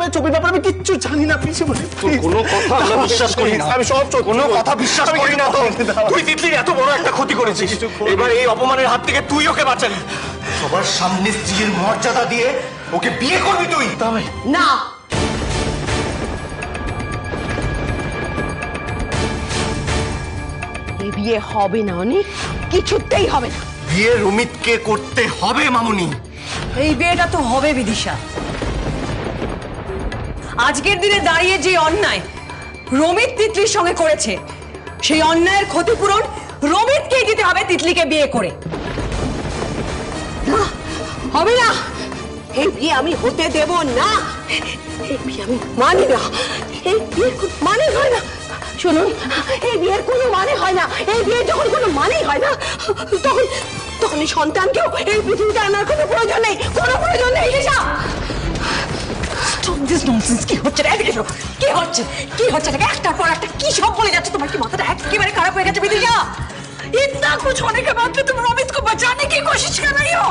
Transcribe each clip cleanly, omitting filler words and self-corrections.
ব্যাপারে, ছবির ব্যাপারে আমি কিচ্ছু জানি না পিসিমণি। কোনো কথা আমরা বিশ্বাস করি না। আমি সব কোনো কথা বিশ্বাস করি না। তুই তিতলির এত বড় একটা ক্ষতি করেছিস, এবার এই অপমানের হাত থেকে তুই ওকে বাঁচালি। সবার সামনে স্ত্রীর মর্যাদা দিয়ে ওকে বিয়ে করবি তুই? না, এই বিয়ে হবে না, অনেক কিছুতেই হবে না। বিয়ে রমিতকে করতে হবে মামুনি। এই বিয়েটা তো হবে বিদিশা। আজকের দিনে দাঁড়িয়ে যে অন্যায় রমিত তিতলির সঙ্গে করেছে, সেই অন্যায়ের ক্ষতিপূরণ রমিতকেই দিতে হবে তিতলিকে বিয়ে করে। না, হবে না, এই বিয়ে আমি হতে দেব না। এই বিয়ে আমি মানি না, এই বিয়ের কোনো মানে হয় না। শুনুন, এই বিয়ের কোনো মানে হয় না। এই বিয়ের যখন কোনো মানেই হয় না, তখন তখন এই সন্তানকেও এই পৃথিবীতে আনার কোনো প্রয়োজন নেই, কোনো প্রয়োজন নেই। দিশা, কি হচ্ছে কি হচ্ছে কি হচ্ছে? একটার পর একটা কি সব বলে যাচ্ছে। তোমার কি মাথাটা একেবারে খারাপ হয়ে গেছে বিদিশা? इतना कुछ होने के बाद भी तुम रोमित को बचाने की कोशिश कर रही हो।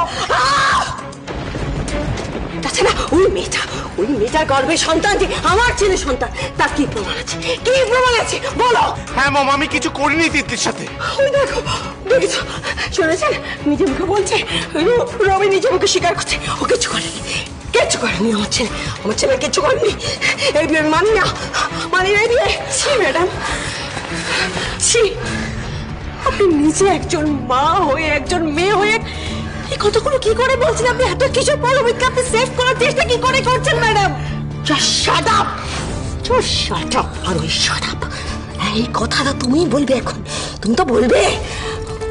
তাছাড়া ওই মেয়েটার গর্ভের সন্তান যে আমার ছেলে সন্তান, তার কি প্রমাণ আছে? কি প্রমাণ আছে বলো? হ্যাঁ মম, আমি কিছু করিনি তিতলির সাথে। ওই দেখো, দেখেছো, শুনেছেন? নিজে মুখে বলছে, রবি নিজে মুখে স্বীকার করছে ও কিছু করেনি, কিচ্ছু করেনি। আমার ছেলে কিচ্ছু করেনি। এই বিয়ে মানি না, মানি না এই বিয়ে। ছি ম্যাডাম, ছি। আপনি নিজে একজন মা হয়ে, একজন মেয়ে হয়ে এই কথাগুলো কি করে বলছেন? আপনি এত কিছু পরমিতকে আপনি সেভ করার চেষ্টা কি করে করছেন madam? Just shut up, just shut up. আর ওই শাট আপ এই কথাটা তুমি বলবে এখন, তুমি তো বলবে।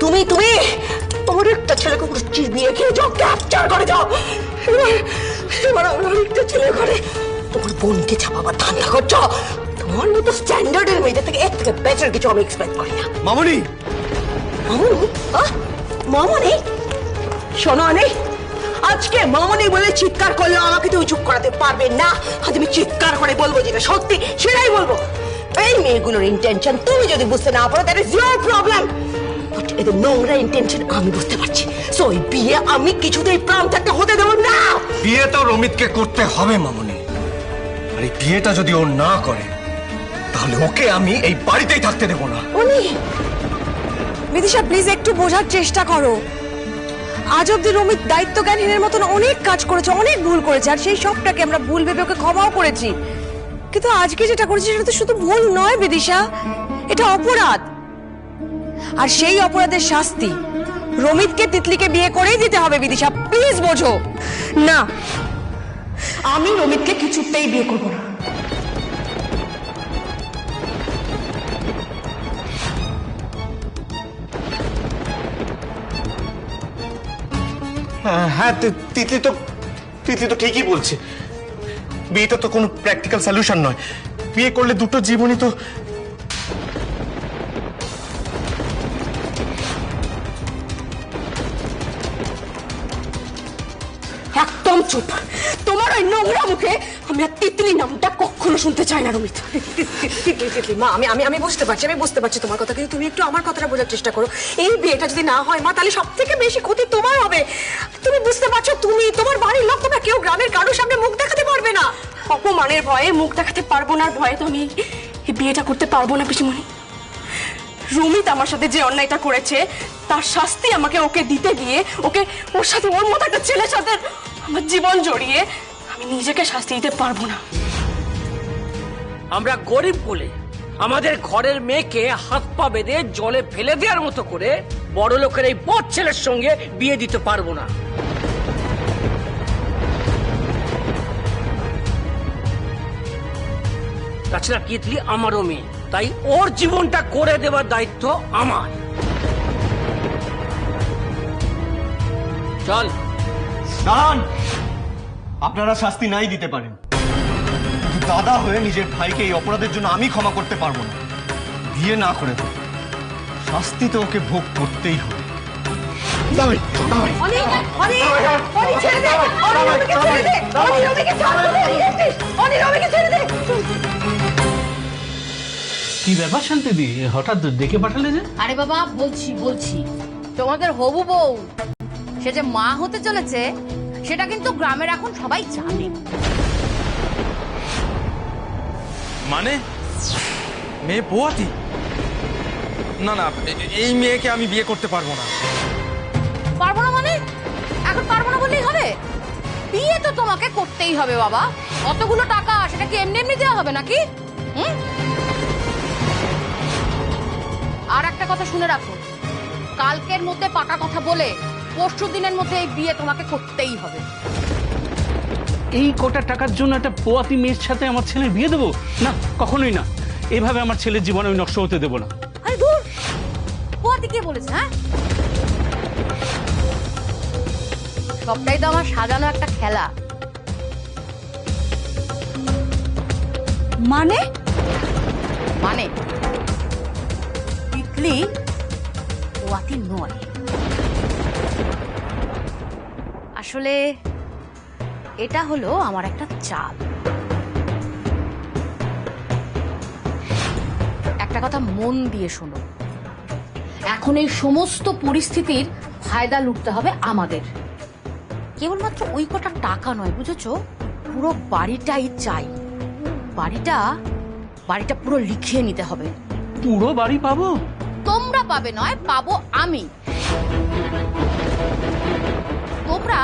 তুমি তোমার একটা ছেলেকে চিবিয়ে খেয়ে যাও, ক্যাপচার করে যাও। এবার একটা ছেলে করে তোমার বোনকে চাপাবার ধান্দা করছো। তোমার মতো স্ট্যান্ডার্ডের মেয়েদের থেকে এর থেকে বেটার কিছু আমি এক্সপেক্ট করি না। মামুনি, মামনি, শোনো অনেক, আজকে মামনি বলে চিৎকার করলে আমাকে তুমি চুপ করাতে পারবে না। আজ আমি চিৎকার করে বলবো যেটা সত্যি সেটাই বলবো। এই মেয়েগুলোর ইন্টেনশন তুমি যদি বুঝতে না পারো, that is your problem. But এদের নোংরা ইন্টেনশন আমি বুঝতে পারছি। সো এই বিয়ে আমি কিছুতেই প্রাণ থাকতে হতে দেবো না। বিয়ে তো রমিতকে করতে হবে মামুনি। আর এই বিয়েটা যদি ও না করে, তাহলে ওকে আমি এই বাড়িতেই থাকতে দেবো না। উনি বিদিশা, প্লিজ একটু বোঝার চেষ্টা করো। আজ অব্দি রমিত দায়িত্বজ্ঞানহীনের মতন অনেক কাজ করেছে, অনেক ভুল করেছে, আর সেই সবটাকে আমরা ভুল ভেবে ওকে ক্ষমাও করেছি। কিন্তু আজকে যেটা করেছি সেটা তো শুধু ভুল নয় বিদিশা, এটা অপরাধ। আর সেই অপরাধের শাস্তি রমিতকে তিতলিকে বিয়ে করেই দিতে হবে বিদিশা, প্লিজ বোঝো। না, আমি রমিতকে কিছুতেই বিয়ে করবো না। হ্যাঁ, তিতলি তো ঠিকই বলছে। বিয়েটা তো কোনো প্র্যাকটিক্যাল সলিউশন নয়। বিয়ে করলে দুটো জীবনই তো। একদম চুপ। তোমার ওই নোংরা মুখে আমি আর তিতলি নামটা কখনো শুনতে চাই না রমিত। তিতলি মা, আমি বুঝতে পারছি তোমার কথা, কিন্তু তুমি একটু আমার কথাটা বোঝার চেষ্টা করো। এই বিয়েটা যদি না হয় মা, তাহলে সব থেকে বেশি ক্ষতি তোমার হবে। তুমি বুঝতে পারছো? তুমি, তোমার বাড়ির লোক, তোমরা কেউ গ্রামের কারোর সামনে মুখ দেখাতে পারবে না। অপমানের ভয়ে, মুখ দেখাতে পারবো না ভয়ে তো আমি এই বিয়েটা করতে পারবো না পিসিমণি। রমিত আমার সাথে যে অন্যায়টা করেছে তার শাস্তি আমাকে ওকে দিতে গিয়ে, ওর সাথে ওর মতো একটা ছেলের সাথে আমার জীবন জড়িয়ে আমি নিজেকে শাস্তি দিতে পারবো না। আমরা গরিব বলে আমাদের ঘরের মেয়েকে হাত পা বেঁধে জলে ফেলে দেওয়ার মতো করে বড় লোকের এই বড় ছেলের সঙ্গে বিয়ে দিতে পারবো না। তাছাড়া তিতলি আমারও মেয়ে, তাই ওর জীবনটা করে দেওয়ার দায়িত্ব আমার। চল। দাঁড়ান, আপনারা শাস্তি নাই দিতে পারেন, কিন্তু দাদা হয়ে নিজের ভাইকে এই অপরাধের জন্য আমি ক্ষমা করতে পারবো না। বিয়ে না করে তো শাস্তি তো ওকে ভোগ করতেই হবে। কি ব্যাপার শান্তিদি, হঠাৎ ডেকে পাঠালে যে? আরে বাবা, বলছি তোমাদের হবু বউ সে যে মা হতে চলেছে সেটা কিন্তু গ্রামের এখন সবাই জানে। মানে মেয়ে পোয়াতি? না না, এই মেয়েকে আমি বিয়ে করতে পারবো না। পারবো না মানে? এখন পারবো না বললেই হবে? বিয়ে তো তোমাকে করতেই হবে বাবা। অতগুলো টাকা সেটা কি এমনি এমনি দেওয়া হবে নাকি? হুম? আর একটা কথা শুনে রাখো, কালকের মধ্যে পাকা কথা বলে পরশু দিনের মধ্যে এই বিয়ে তোমাকে করতেই হবে। এই কোটা টাকার জন্য একটা পোয়াতি মেয়ের সাথে আমার ছেলের বিয়ে দেবো? না, কখনোই না। এভাবে আমার ছেলের জীবন আমি নষ্ট হতে দেবো না। আরে দূর, পোয়াতি কে বলেছে? হ্যাঁ, সবটাই তো আমার সাজানো একটা খেলা। মানে মানে তিতলি পোয়াতি নয়। আসলে এটা হলো আমার একটা চাল। একটা কথা মন দিয়ে শোনো, এখন এই সমস্ত পরিস্থিতির ফায়দা লুটতে হবে আমাদের। কেবলমাত্র ওই কটা টাকা নয়, বুঝেছো? পুরো বাড়িটাই চাই। বাড়িটা পুরো লিখিয়ে নিতে হবে। পুরো বাড়ি পাবো? তোমরা পাবে নয়, পাবো আমি। তোমরা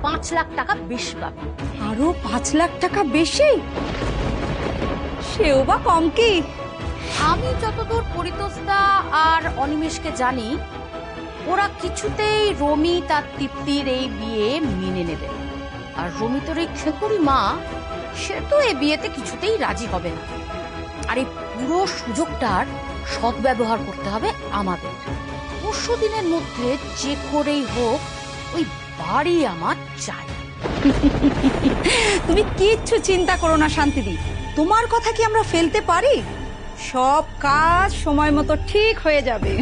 5 লাখ টাকা বেশি পাবে। আরো 5 লাখ টাকা বেশি? সেও বা কম কি? আমি যতদূর পরিতোষদা আর অনিমেষকে জানি, ওরা কিছুতেই রমি তার তৃপ্তির এই বিয়ে মেনে নেবে না। আর রমি তোর এই খেকুড়ি মা, সে তো এই বিয়েতে কিছুতেই রাজি হবে না। আর এই পুরো সুযোগটার সদ্ব্যবহার করতে হবে আমাদের। পরশু দিনের মধ্যে যে করেই হোক ওই বাড়ি আমার চাই। তুমি কিচ্ছু চিন্তা করো না শান্তিদি, তোমার কথা কি আমরা ফেলতে পারি? সব কাজ সময় মতো ঠিক হয়ে যাবে।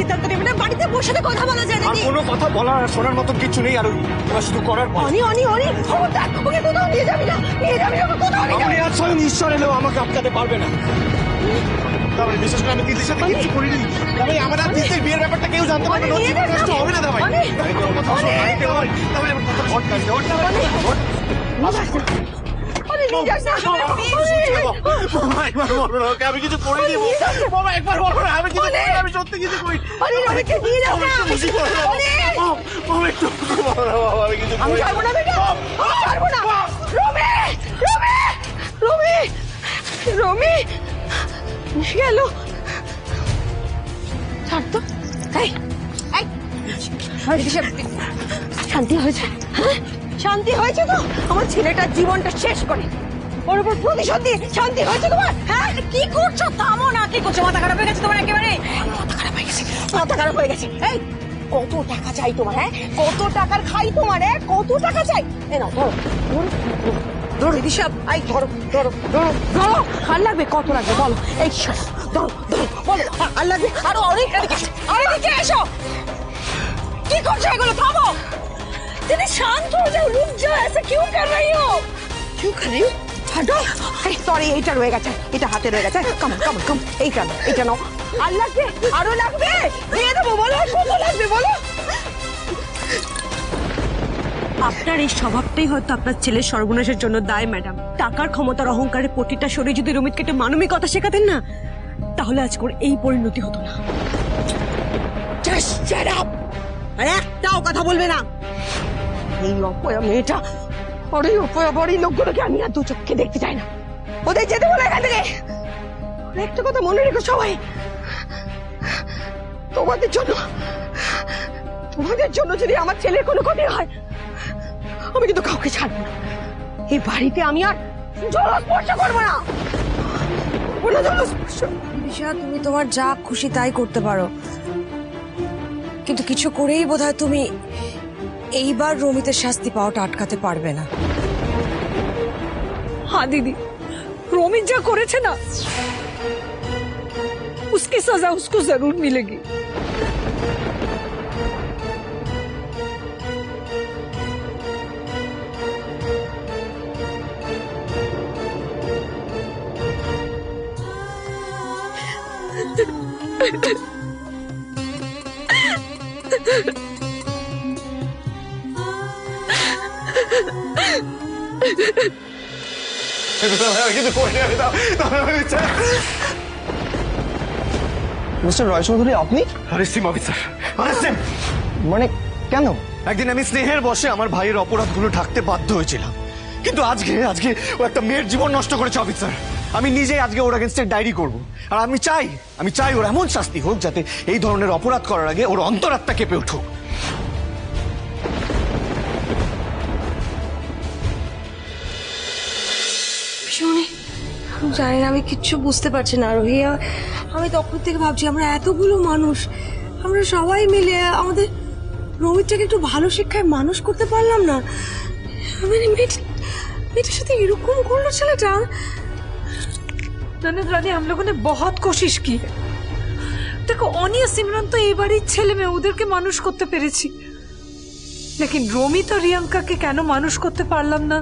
সিদ্ধান্ত নেবে না, বাড়িতে বসে কথা বলা যায় না। কোনো কথা বলার আর শোনার মতো কিছু নেই, আর শুধু করার নিয়ে যাবি না, কোথাও নিয়ে যাবি না। আর স্বয়ং ঈশ্বর এলেও আমাকে আটকাতে পারবে না। তারপরে বিশেষ করে আমি দিদির সাথে কিছু করিনি। তবে আমার আর দিদির বিয়ের ব্যাপারটা কেউ জানতে পারবে না, জীবন নষ্ট হবে না। দাবাই আমি কিছু করিনি, বাবা একবার বলো না, আমি কিছু করিনি, আমি সত্যি কিছু করিনি। একটু বলো না বাবা, আমি কিছু আমি ছাড়বো না বেটা, আমি ছাড়বো না। রমি, রমি, রমি, রমি, গেল। ছাড় তো। এই, এই, শান্তি হয়েছে? হ্যাঁ, শান্তি হয়েছে তো? আমার ছেলেটার জীবনটা শেষ করে ওর উপর প্রতিশোধ দিয়ে শান্তি হয়েছে তোমার? হ্যাঁ, কি করছো? থামো না। কি করছো? মাথা খারাপ হয়ে গেছে তোমার একেবারে? মাথা খারাপ হয়ে গেছে, মাথা খারাপ হয়ে গেছে। এই, কত টাকা চাই তোমার? হ্যাঁ, কত টাকার খাই তোমার? কত টাকা চাই? এ নাও, ধরো ধরো দিদি সাহেব, এই ধরো ধরো ধরো ধরো। আর লাগবে? কত লাগবে বলো? এই ধরো ধরো, বলো আর লাগবে? আরো অনেক। এদিকে এসো। কি করছো এগুলো? থামো দিদি, শান্ত হয়ে যাও। রুক যাও, ऐसा क्यों कर रही हो? क्यों कर रही हो? হাঁটো। এই সরি, এইটা রয়ে গেছে, এটা হাতে রয়ে গেছে। কাম কাম কাম, এইটা নাও, এইটা নাও। আর লাগবে? আরো লাগবে? দিয়ে দেবো, বলো কত লাগবে বলো। আপনার এই স্বভাবটাই হয়তো আপনার ছেলের সর্বনাশের জন্য দায় ম্যাডাম। টাকার ক্ষমতার অহংকারে প্রতিটা শরীর যদি রমিতকে একটা মানবিকতা শেখাতেন না, তাহলে আজ করে এই পরিণতি হতো না। Just shut up! আর একটাও কথা বলবে না। এই অপয়া মেয়েটা আর এই অপয়া বাড়ির লোকগুলোকে আমি আর দু চোখে দেখতে চাই না। ওদের যেতে বলে এখান থেকে। আর একটা কথা মনে রেখো সবাই, তোমাদের জন্য যদি আমার ছেলের কোনো ক্ষতি হয়, আমি কিন্তু কাউকে ছাড়বো না। এই বাড়িতে আমি আর জলস্পর্শ করবো না। জলস্পর্শ। দিশা, তুমি তোমার যা খুশি তাই করতে পারো, কিন্তু কিছু করেই বোধহয় তুমি এইবার রমিতের শাস্তি পাওয়াটা আটকাতে পারবে না। हाँ दीदी, रोमित जा করেছে না, उसकी सजा उसको जरूर मिलेगी। কিন্তু করে নেবে দাও। মিস্টার রয় চৌধুরী, আপনি? আরে সিম অফিসার, আরে সিম, মানে কেন? একদিন আমি স্নেহের বশে আমার ভাইয়ের অপরাধগুলো ঢাকতে বাধ্য হয়েছিলাম, কিন্তু আজকে ও একটা মেয়ের জীবন নষ্ট করেছে অফিসার। আমি নিজেই আজকে ওর এগেনস্টে ডায়েরি করব, আর আমি চাই ওর এমন শাস্তি হোক যাতে এই ধরনের অপরাধ করার আগে ওর অন্তরাত্মা কেঁপে উঠুক। শুনি জানি না, আমি কিচ্ছু বুঝতে পারছি না রোহি। আমি তখন থেকে ভাবছি আমরা এতগুলো মানুষ, আমরা সবাই মিলে আমাদের রোহিতটাকে একটু ভালো শিক্ষায় মানুষ করতে পারলাম না। মানে মেয়েটার সাথে এরকম করলো ছেলেটা। ननद रानी, हम लोगों ने बहुत कोशिश की। देखो অনি আর সিমরান তো এই বাড়ির ছেলে মেয়ে, ওদেরকে মানুষ করতে পেরেছি, लेकिन रोमित और रियंका के কেন মানুষ করতে পারলাম না,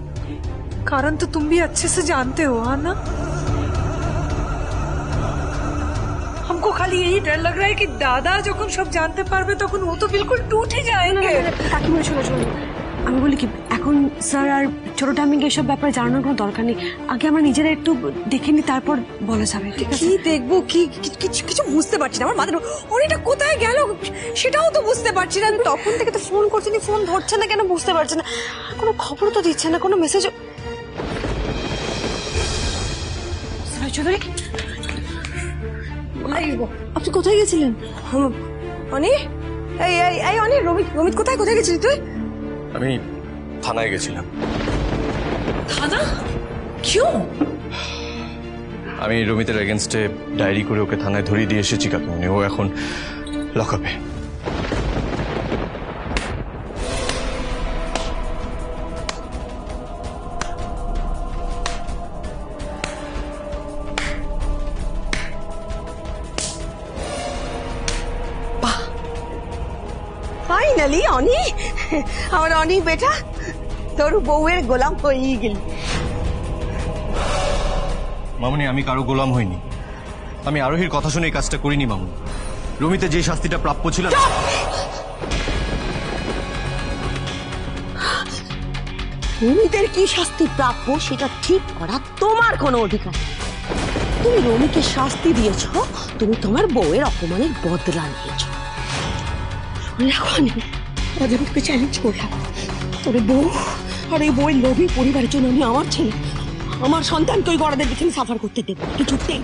कारण तो तुम भी अच्छे से जानते हो, हाँ ना? हमको खाली यही डर लग रहा है कि दादा যখন সব জানতে পারবে তখন ও তো বিলকুল টूट ही जाएंगे। কাকিমা শোনো, আমি বলি কি, এখন স্যার আর ছোট টাইমিং এসব ব্যাপারে জানানোর কোনো দরকার নেই। আগে আমরা নিজেরা একটু দেখে নি, তারপর বলা যাবে। কি দেখবো, কি কিছু বুঝতে পারছি না। আমার মাথায় অনেকটা কোথায় গেল সেটাও তো বুঝতে পারছি না। আমি তখন থেকে তো ফোন করছি, ফোন ধরছে না কেন বুঝতে পারছি না। কোনো খবর তো দিচ্ছে না, কোনো মেসেজ। চৌধুরী, আপনি কোথায় গেছিলেন? অনি, এই অনি, রমিত কোথায় গেছিলি তুই? আমি থানায় গেছিলাম। থানা? क्यों? আমি রমিতের এগেনস্টে ডায়েরি করে ওকে থানায় ধরিয়ে দিয়ে এসেছি কাকুমনি। ও এখন লকআপে। ফাইনালি অনি, আমার অনি বেটা, তোর বউয়ের গোলাম হয়ে গেল। মামুনি, আমি কারো গোলাম হইনি। আমি আরোহীর কথা শুনে এই কাজটা করিনি মামুনি। রমিতে যে শাস্তিটা প্রাপ্য ছিল, রমিতের কি শাস্তি প্রাপ্য সেটা ঠিক করা তোমার কোনো অধিকার। তুমি রমিকে শাস্তি দিয়েছ, তুমি তোমার বউয়ের অপমানের বদলা নিয়েছ। এখন তোকে চ্যালেঞ্জ করলাম, তোর বউ আর এই বউয়ের লোভী পরিবারের জন্য আমি আমার ছেলে, আমার সন্তানকে ওই গড়াদের পিছনে সাফার করতে দেবো কিছুতেই।